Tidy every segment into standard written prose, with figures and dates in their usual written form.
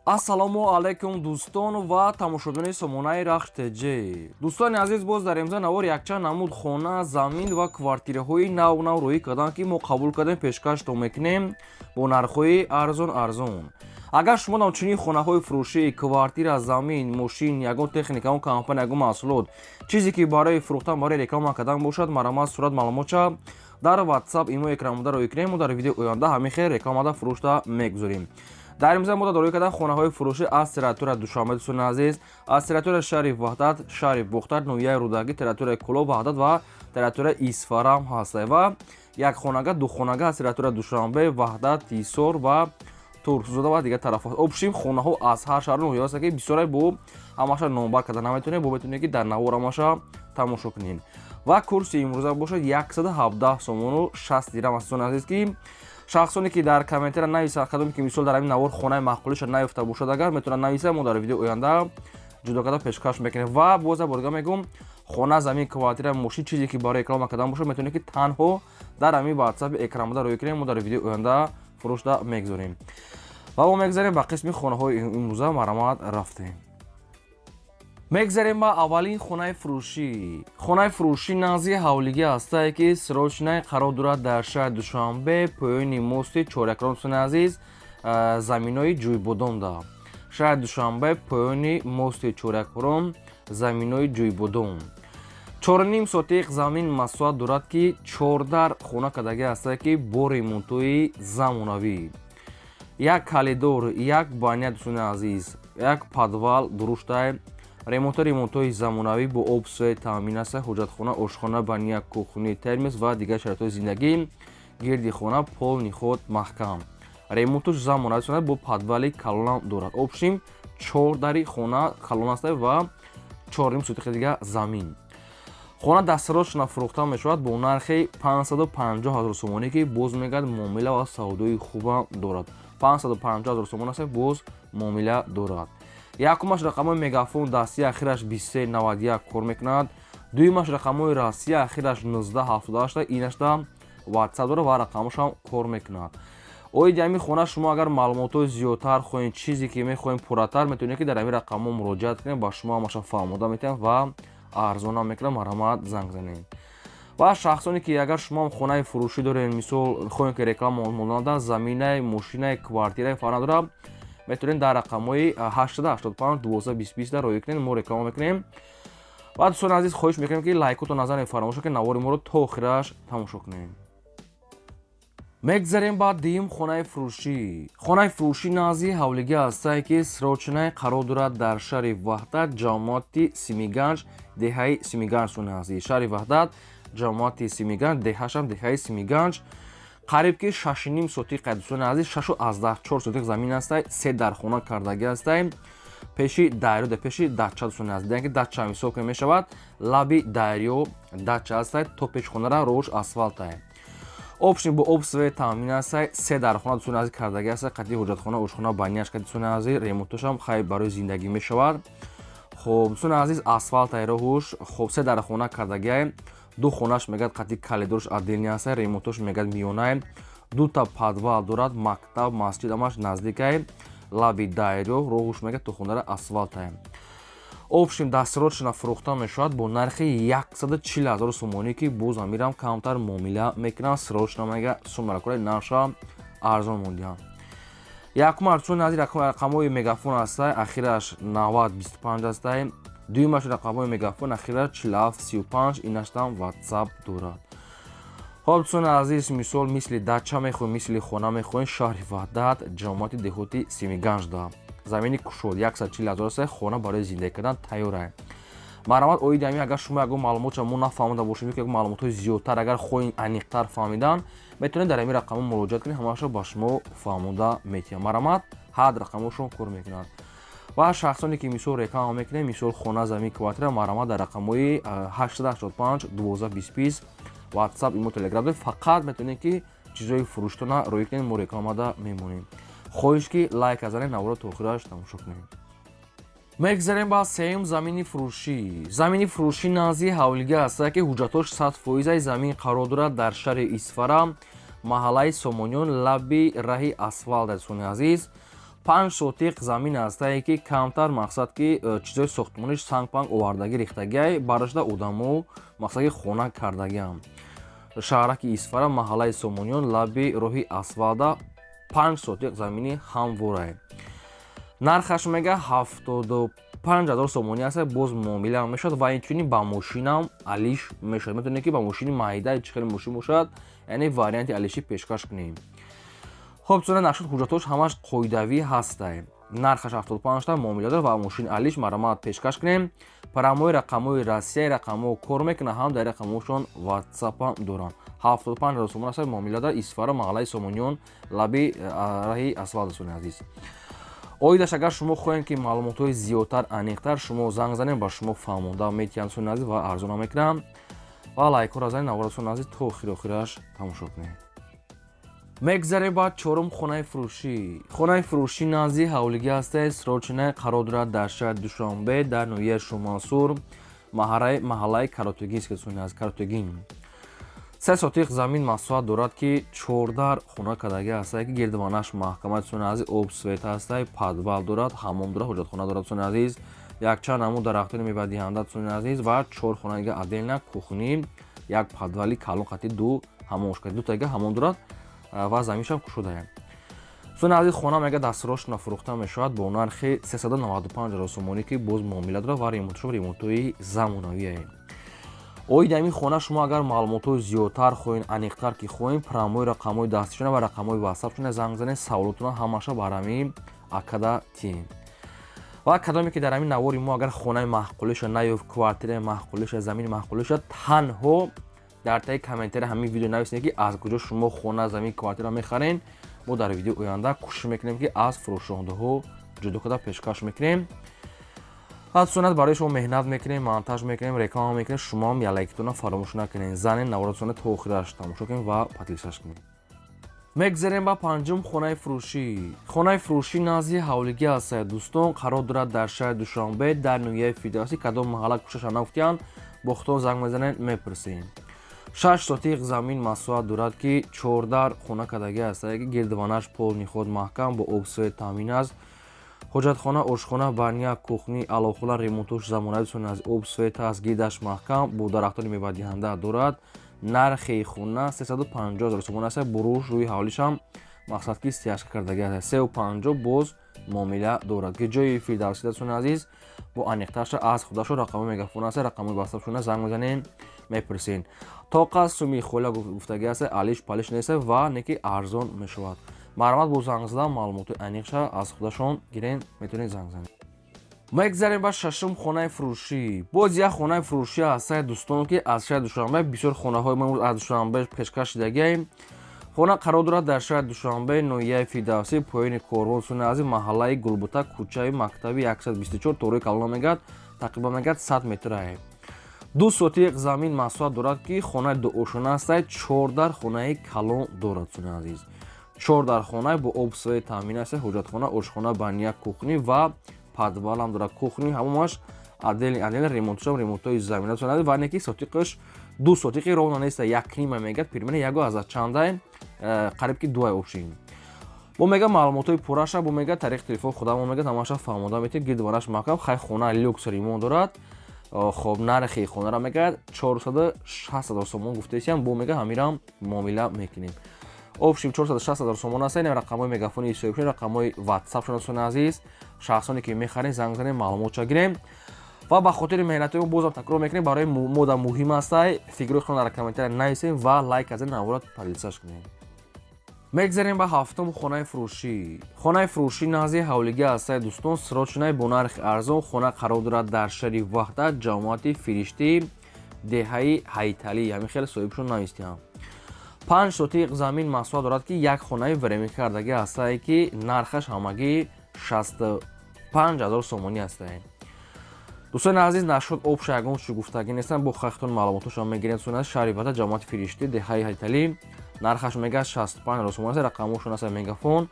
ассалому алайкум дӯстон ва тамошобинони сомонаи рахш теҷ. Дӯстони азиз, боз дар имза навор якчанд намуд хона, замин ва квартираҳои нав рӯй карданд, ки мо қабул кардем пешкашто мекунем бо нархҳои арзон. Агар шумо намчунин хонаҳои фурӯшӣ, квартира, замин, мошин, ягон техника, ягон компания, ягон маҳсулот, чизе ки барои фурӯхтан, барои реклама кардан бошад, маромад сурат маълумотша дар WhatsApp имо экранмуда рӯй кунем. Мо дар видеои оянда ҳамин хел рекламада фурӯшта мегузорем. дар имза мо дорӣ кардан хонаҳои фурӯшӣ аз территорияи Душанбе, дӯстони азиз, аз территорияи шаҳри Ваҳдат, шаҳри Бухтар, ноҳияи Рӯдагӣ, территорияи Кӯлоб, Ваҳдат ва территорияи Исфарам ҳастад ва якхонага, духонага аз территорияи Душанбе, Ваҳдат, Ҳисор ва Турксузода ва дигар тарафҳо. Обшим хонаҳо аз ҳар шаҳр ноҳия ҳастанд, ки бисёре бо ҳамаша номбар карда наметавонед, бо метавонед ки дар навор ҳамаша тамошо кунед. Ва курси имрӯза бошад 117 сомону 60 дирҳам аст, дӯстони азиз, ки шахсоне ки дар комментара нависанд кадоме ки мисол дар ҳамин навор хонаи маъқулиша наёфта бошад, агар метавонад нависад, мо дар видеои оянда ҷудо карда пешкаш мекунем. Ва боза борга мегӯм, хона, замин, квартира, мошин, чизе ки барои реклама кардан бошад, метавонед ки танҳо дар ҳамин WhatsApp экранбуда рӯй кунем, мо дар видеои оянда фурӯшта мегузорем. ва мо мегзарем ба қисми хонаҳои имрӯза маромад рафтем. мегзарем ба аввалин хонаи фурӯшӣ. Хонаи фурӯшӣ назди ҳавлигӣ ҳастае, ки срочная қарор дорад дар шаҳри Душанбе, поёни мости Чорякром, дӯстони азиз, заминои Ҷӯйбодомда. Шаҳри Душанбе, поёни мости Чорякром, заминои Ҷӯйбодом. 4.5 сотиқ замин масоҳат дорад, ки 14 хона кардагӣ ҳастае, ки бо ремонтҳои замонавӣ. Як калидор, як баня, дӯстони азиз, як подвал дуруштай, ремонтҳои замонавӣ бо об, свет таъмин аст, ҳоҷатхона, ошхона, баня, кухни, термос ва дигар шароитҳои зиндагӣ, гирди хона, пол, ниход маҳкам. Ремонтош замонавӣ бо подвали калонам дорад. Обшим 4 дари хона калон аст ва 4.5 сотиқи дига замин. хона дастсарочна фурӯхта мешавад бо нархи 550 000 сомонӣ, ки боз мегӯяд муомила ва савдои хубам дорад. 550 000 сомон аст, боз муомила дорад. якумаш рақамҳои мегафон дастии ахираш 2391 кор мекунад. дуюмаш рақамҳои растии ахираш 1978, инашда WhatsApp дорад ва рақамашам кор мекунад. оиди ҳамин хона шумо агар маълумотҳои зиёдтар хоҳед, чизе ки мехоҳем пурратар, метавонед ки дар ҳамин рақамҳо муроҷиат кунед, ба шумо ҳамаша фаҳмода метавонад ва арзонам мекунад, маромад занг занед. ва шахсоне ки агар шумо хонаи фурӯшӣ доред, мисол хоҳем ки реклама монанда заминаи, мошинаи, квартираи фарҳанд дорад, метавонед дар рақамҳои 885 1220 дар рӯй кунед, мо реклама мекунем. ва дӯстони азиз, хоҳиш мекунем ки лайкотон назанед, фаромош ки навори моро то охираш тамошо кунем. мегзарем ба дуюм хонаи фурӯшӣ. хонаи фурӯшӣ назди ҳавлигӣ ҳастае, ки срочная қарор дорад дар шаҳри Ваҳдат, ҷамоати Симиганҷ, деҳаи Симиганҷ, дӯстони азиз. шаҳри Ваҳдат, ҷамоати Симиганҷ, деҳашам деҳаи Симиганҷ. қариб ки 6.5 сотиқа, дӯстони азиз, 6.4 сотиқ замин астае, 3 дар хона кардагӣ астае, пеши дарё, пеши дача, дӯстони азиз, деган ки дача ҳисоб ка мешавад, лаби дарё дача астае, то пешхонара роҳш асфалтае. обшин бо об, свет таъмин астае, 3 дар хона, дӯстони азиз, кардагӣ астае, қадди ҳоҷатхона, ошхона, баняшка, дӯстони азиз, ремонтошам хай барои зиндагӣ мешавад. хоб дӯстони азиз, асфалтае роҳуш, хоб 3 дар хона кардагӣ, 2 хонаш мегӯяд қадди калидорш отделни астае, ремонтош мегӯяд миёнае, 2 подвал дорад, мактаб, масҷид ҳамаш наздикае, лаби дарё, роҳуш мегӯяд то хонара асфалтае. обшим дастсарочна фурӯхта мешавад бо нархи 140 000 сомонӣ, ки боз амирам камтар муомила мекунанд, срочна мега сумракураи наша арзон мондиам. якумаш дӯстони азиз, рақамҳои мегафон астае, ахираш 9025 астае, дуюмаш рақамҳои мегафон, ахираш 4735, инаштам WhatsApp дорад. хоб дӯстони азиз, мисол мисли дача мехоҳем, мисли хона мехоҳем, шаҳри Ваҳдат, ҷамоати деҳоти Симиганҷда, замини кушод 140 000 астае, хона барои зиндагӣ кардан тайёрае. маромад оиди ҳамин, агар шумо ягон маълумотша мо нафаҳмида бошем, ягон маълумотҳои зиёдтар агар хоҳем аниқтар фаҳмидан, метавонед дар ҳамин рақамҳо муроҷиат кунед, ҳамаша ба шумо фаҳмода метиҳам. маромад ҳад рақамҳошон кор мекунад. ва шахсоне ки мисол реклама мекунем, мисол хона, замин, квартира, маромад дар рақамҳои 885 1220 WhatsApp, имо, Telegram фақат метавонед ки чизҳои фурӯштона рӯй кунед, мо рекламада мемонем. хоҳиш ки лайк азанед, навора то охираш тамошо кунед. мегзарем ба сеюм замини фурӯшӣ. замини фурӯшӣ назди ҳавлигӣ астае, ки ҳуҷҷатош 100% замин қарор дорад дар шаҳри Исфара, маҳаллаи Сомониён, лаби раҳи асфалт, дӯстони азиз. 5 сотиқ замин ҳастае ки камтар мақсад ки чизои сохтмониш санг-панг овардагӣ рехтагиай барашда одамо мақсади хона кардагиам. Шаҳраки Исфара, маҳаллаи Сомониён, лаби роҳи Асвалда 5 сотиқ замини ҳамворае. Нархаш мега 75000 сомонӣ аст, боз муомила мешавад ва инчунин ба мошинам алиш мешавад. метавонед ки ба мошини маҳида чӣ хеле мошин бошад, яъне варианти алиши пешкаш кунем. хоб чуна нашуд ҳуҷҷатош ҳамаш қоидавӣ ҳастае. Нархаш 75 та муомила дорад ва мошини алиш маромат пешкаш кунем. Парамои рақамҳои Россияи рақамҳо кор мекунад, ҳам дар рақамҳошон WhatsApp доранд. 75000 сомон аст муомила дар Исфара, маҳаллаи Сомониён, лаби раҳи Асвалд дӯстони азиз. Оидаш агар шумо хоҳем ки маълумотҳои зиёдтар, аниқтар шумо занг занем ба шумо фаҳмонда метиҳам дӯстони азиз ва арзона мекунам. Ва лайкҳоро занед навора дӯстони азиз то охираш тамошо кунед. мегзарем ба чорум хонаи фурӯшӣ. Хонаи фурӯшӣ назди ҳавлигӣ ҳастае. Срочная қарор дорад дар шаҳри Душанбе дар ноҳияи Шумансур, маҳаллаи Каротегин. 3 сотиқ замин масоҳат дорад ки 14 хона кардагӣ ҳастае ки гирдванаш маҳкамаи дӯстони азиз об свет ҳастае, падвал дорад, ҳаммом дорад, ҳоҷатхона дорад дӯстони азиз, якчанд намуд дарахтони мевадиҳанда дӯстони азиз ва 4 хона дига отдельна кухни, як падвали калон қати 2 ҳамомошкади 2 тага ҳаммом дорад ва заминшам кушодае. дӯстони азиз хона мега дастрош нафурӯхта мешавад бо нархи 395000 сомонӣ ки боз муомила дорад ва ремонтшо ремонтҳои замонавие. оиди ҳамин хона шумо агар маълумотҳои зиёдтар хоҳед, аниқтар ки хоҳем, промои рақамҳои дастишона ва рақамҳои WhatsApp занг занед, саволотона ҳамаша бар ҳамин акада тим. ва кадоме ки дар ҳамин навори мо агар хонаи маҳқулиша наёфт, квартираи маҳқулиша, замини маҳқулиша, танҳо дар таи комментария ҳамин видео нависед ки аз куҷо шумо хона, замин, квартира мехарен. мо дар видеои оянда кӯшиш мекунем ки аз фурӯшондаҳо ҷудо карда пешкаш мекунем. дӯстон барои шумо меҳнат мекунем, монтаж мекунем, реклама мекунем. Шумоам ялайкитона фаромӯш накунед. Занед навора дӯстон то охираш тамошо кунед ва подписаш кунед. мегзарем ба панҷум хонаи фурӯшӣ. Хонаи фурӯшӣ назди ҳавлигӣ ҳастае. дӯстон қарор дорад дар шаҳри Душанбе дар ноҳияи Федерасӣ. кадом маҳалла кӯшаша нафтиян бо худтон занг мезанед мепурсем. 6 сотиқ замин масоҳат дорад ки 14 хона кардагӣ ҳастае ки гирдванаш пол ниҳод маҳкам бо обсвет таъмин аст. ҳоҷатхона, ошхона, баня, кухни, аловхона, ремонтош замонави дӯстони азиз, обсвет аст, гирдаш маҳкам бо дарахтони мевадиҳанда дорад. нархи хона 350000 сомон аст. буруш рӯи ҳавлишам мақсад ки стяжка кардагӣ аст. 350 боз муомила дорад ки ҷои Фирдавсӣ дӯстони азиз бо аниқташа аз худашо рақамҳои мегафон аст, рақамҳои WhatsApp занг мезанен мепурсен. тоқа суми хола гуфтагӣ аст, алиш палиш нест ва неки арзон мешавад. маромат бо занг задан маълумоти аниқша аз худашон гирен метавонед занг занед. мегзарем ба шашум хонаи фурӯшӣ. боз як хонаи фурӯшӣ ҳастае дӯстон ки аз шаҳри Душанбе бисёр хонаҳои мо аз Душанбе пешкаш шидагием. хона қарор дорад дар шаҳри Душанбе, ноҳияи Фирдавсӣ, поёни Корвон, дӯстони азиз, маҳаллаи Гулбута, кӯчаи Мактаби 124 торои Калон мегӯяд, тақрибан мегӯяд 100 метрае. 2 сотиқ замин масоҳат дорад ки хонаи дуошона ҳастае. 14 хонаи калон дорад дӯстони азиз. 14 хонаи бо обсвет таъмин аст, ҳоҷатхона, ошхона, баня, кухни ва падвалам дорад. кухни ҳамомаш отдельно ремонтшам ремонтҳои замина дӯстони азиз ва неки сотиқаш 2 сотиқи ровно неста, 1.5 мегӯяд, пирмена 1.чандае, қариб ки 2 обшин. бо мега маълумотҳои пурраша бо мега тариқи телефон худам мега ҳамаша фаҳмода метавонед. гирдванаш маҳкам, хай хона люкс ремонт дорад. хоб нархи хонара мегӯяд 460000 сомон гуфтесиям, бо мега ҳамирам муомила мекунем. обшим 460000 сомон аст. рақамҳои мегафони ҳисобшон, рақамҳои WhatsApp шона дӯстони азиз, шахсоне ки мехарен занг занем, маълумотша гирем ва ба хотири меҳнати мо бозам такрор мекунем. барои мода муҳим аст фикрҳои худтон дар комментария нависем ва лайк аз навора подписаш кунем. мегзарем ба ҳафтум хонаи фурӯшӣ. хонаи фурӯшӣ назди ҳавлигӣ ҳастае дӯстон. срочная бо нархи арзон хона қарор дорад дар шаҳри Ваҳдат, ҷамоати Фириштӣ, деҳаи Ҳайталӣ. ҳамин хеле соҳибшон навистиям. 5 сотиқ замин масоҳат дорад ки як хонаи веремӣ кардагӣ ҳастае ки нархаш ҳамагӣ 65000 сомонӣ ҳастае. дӯстони азиз, нашуд обша ягон чӣ гуфтагӣ нестанд. бо хахтон маълумотошам мегирем. дӯстони азиз, шаҳри Ваҳдат, ҷамоати Фириштӣ, деҳаи Ҳайталӣ. нархаш мега 65000 сомон аст. рақамҳошон аст мегафон.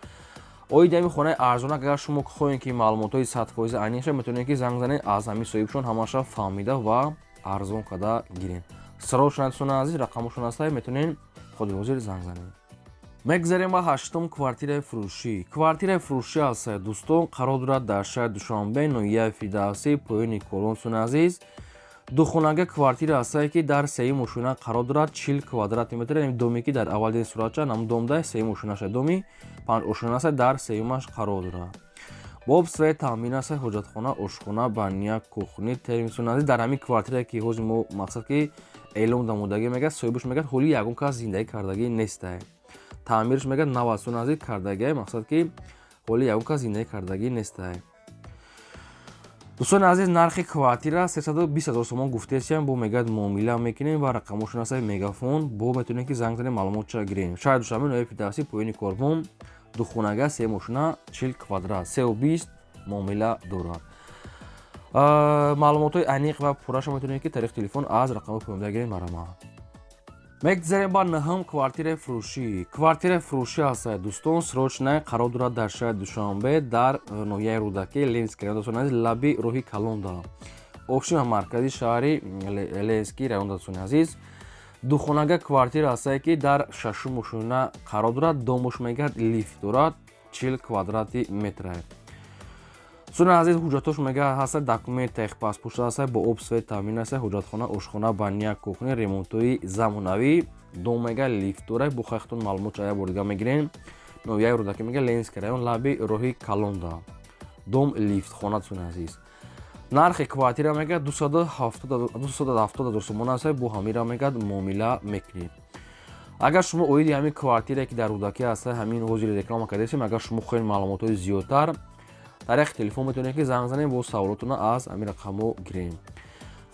оиди ҳамин хонаи арзона агар шумо хоҳем ки маълумотҳои 100% аниқша метавонед ки занг занед, аз ҳамин соҳибшон ҳамаша фаҳмида ва арзон карда гирем. срочно дӯстони азиз, рақамҳошон аст, метавонед ходирҳозир занг занед. мегзарем ба ҳаштум квартираи фурӯшӣ. Квартираи фурӯшӣ аст дӯстон, қарор дорад дар шаҳри Душанбе, ноҳияи Фирдавсӣ, поёни Колонсуни азиз. Духонага квартира аст ки дар сеюми мошина қарор дорад, 40 квадрати метр. Яъне доме ки дар аввали суратча нам домда сеюми мошинаша доми 5 ошина аст дар сеюмаш қарор дорад. Бо обсвои таъмин аст, ҳоҷатхона, ошхона, баня, кухни, термисуни азиз. Дар ҳамин квартирае ки ҳозир мо мақсад ки эълон намудагӣ мегӯяд, соҳибаш мегӯяд ҳоли ягон кас зиндагӣ кардагӣ нестае. Таъмирш мегӯяд навасуни азиз кардагӣ, мақсад ки ҳоли ягон кас зиндагӣ кардагӣ нестае. дӯстони азиз, нархи квартира 320 000 сомон гуфтесиям. Бо мегӯяд муомила мекунем ва рақамошон аст мегафон. Бо метавонем ки занг занем, маълумотша гирем. Шаҳри Душанбе, ноҳияи Фирдавсӣ, поёни Корбон. Духонага 3 мошина, 40 квадрат, 320 муомила дорад. маълумотҳои аниқ ва пурраша метавонем ки тариқи телефон аз рақамҳои поёмда гирем. Марҳамат. мегзарем ба наҳум квартираи фурӯшӣ. Квартираи фурӯшӣ аст дӯстон, срочная, қарор дорад дар шаҳри Душанбе, дар ноҳияи Рӯдаки, Ленинский район, дӯстони азиз, лаби роҳи Калонда, ошина маркази шаҳри Ленинский район, дӯстони азиз. Духонага квартира аст ки дар шашум ошина қарор дорад, домуш мегӯяд лифт дорад, 40 квадрати метр. дӯстони азиз, ҳуҷҷатош мегӯяд ҳаст, документ техпаспорт аст, бо обсвои таъмин аст, ҳоҷатхона, ошхона, баня, кухни, ремонтҳои замонавӣ, дом мегӯяд лифт дорад. Бо хахтон маълумотша як бор дига мегирем. ноҳияи Рӯдаки мегӯяд Ленинский район, лаби роҳи Калонда, дом лифтхона. дӯстони азиз, нархи квартира мегӯяд 270 000 сомон аст. бо ҳамира мегӯяд муомила мекунем. агар шумо оиди ҳамин квартирае ки дар Рӯдаки аст, ҳамин ҳозир реклама кардесем, агар шумо хоҳед маълумотҳои зиёдтар, тариқи телефон метавонем ки занг занем, бо саволотона аз ҳамин рақамҳо гирем.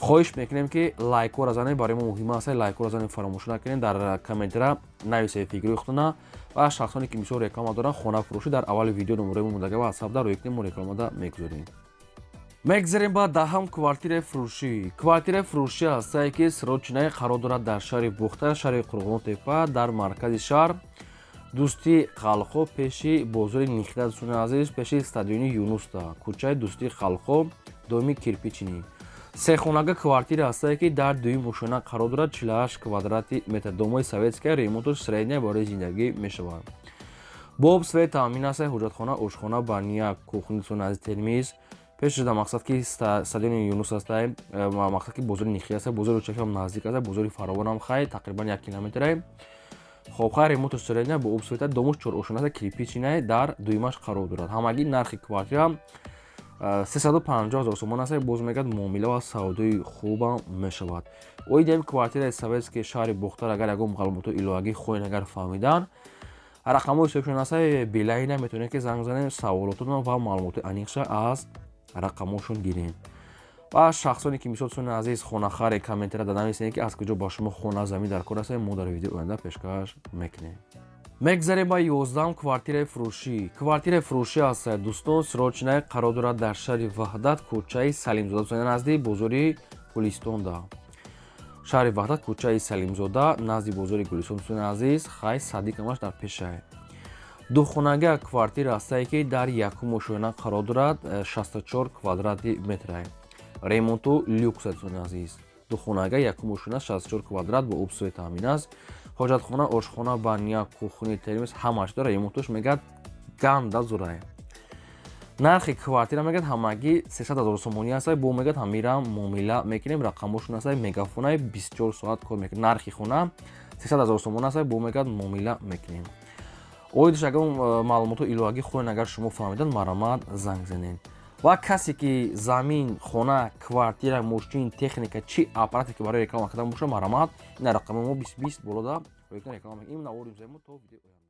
хоҳиш мекунем ки лайкҳоро занем, барои мо муҳим аст, лайкҳоро занем, фаромӯш накунем. дар комментира нависед фикрҳои худтона ва шахсоне ки мисол реклама доранд, хонафурӯшӣ, дар аввали видео номерои мо мудага WhatsApp дар рӯи мо рекламада мегузорем. мегзарем ба даҳам квартираи фурӯшӣ. Квартираи фурӯшӣ аст ки срочная, қарор дорад дар шаҳри Бухта, шаҳри Қурғонтепа, дар маркази шаҳр, дӯсти халқҳо, пеши бозори Нихда, дӯстони азиз, пеши стадиони Юнуста, кӯчаи дӯсти халқҳо, доми кирпичинӣ. Сехонага квартира аст ки дар дуюми ошина қарор дорад, 48 квадрати метр. домои советская, ремонтош средняя, барои зиндагӣ мешавад. бо обсвои таъмин аст, ҳоҷатхона, ошхона, баня, кухни, дӯстони азиз, термиз. пеш шуда мақсад ки стадиони Юнус аст, мақсад ки бозори Нихда аст, бозори Рӯчафам наздик аст, бозори Фаровонам хай тақрибан 1 километр. хоб хай ремонтош средняя, бо обсвои домош 4 ошина аст, кирпичина, дар дуюмаш қарор дорад. ҳамагӣ нархи квартира 350 000 сомон аст. боз мегӯяд муомила ва савдои хубам мешавад. оиди ҳамин квартираи советский шаҳри Бухтар, агар ягон маълумотҳои иловагӣ хоҳед агар фаҳмидан, рақамҳои ҳисобшон аст, билайна метавонем ки занг занем, саволотон ва маълумоти аниқша аз рақамҳошон гирем. ва шахсоне ки мисол дӯстони азиз хонахаре, комментира дар нависед ки аз куҷо ба шумо хона замин дар кор аст, мо дар видеои оянда пешкаш мекунем. мегзарем ба 11 квартираи фурӯшӣ. Квартираи фурӯшӣ аст дӯстон, срочная, қарор дорад дар шаҳри Ваҳдат, кӯчаи Салимзода, дӯстони назди бозори Гулистонда. шаҳри Ваҳдат, кӯчаи Салимзода, назди бозори Гулистон, дӯстони азиз, хай саддиқамаш дар пешае. духонага квартира аст ки дар якум ошона қарор дорад, 64 квадрати метр. ремонту люкс, дӯстони азиз. духонага якум ошона 64 квадрат, бо обсвои таъмин аст. ҳоҷатхона, ошхона, баня, кухни, термис ҳамаш дорад. ремонтош мегӯяд ганда зурай. нархи квартира мегӯяд ҳамагӣ 300 000 сомонӣ аст. бо мегӯяд ҳамира муомила мекунем. рақамошон аст, мегафонай 24 соат кор мекунад. нархи хона 300 000 сомон аст. бо мегӯяд муомила мекунем. оидаш агар маълумотҳои иловагӣ хоҳед агар шумо фаҳмидан, маромад занг занед. ва касе ки замин, хона, квартира, мошин, техника, чи аппарате ки барои реклама кардан бошад, маромад ин рақами мо 2020 болода реклама мекунем. ин наворим земо то видео оянда.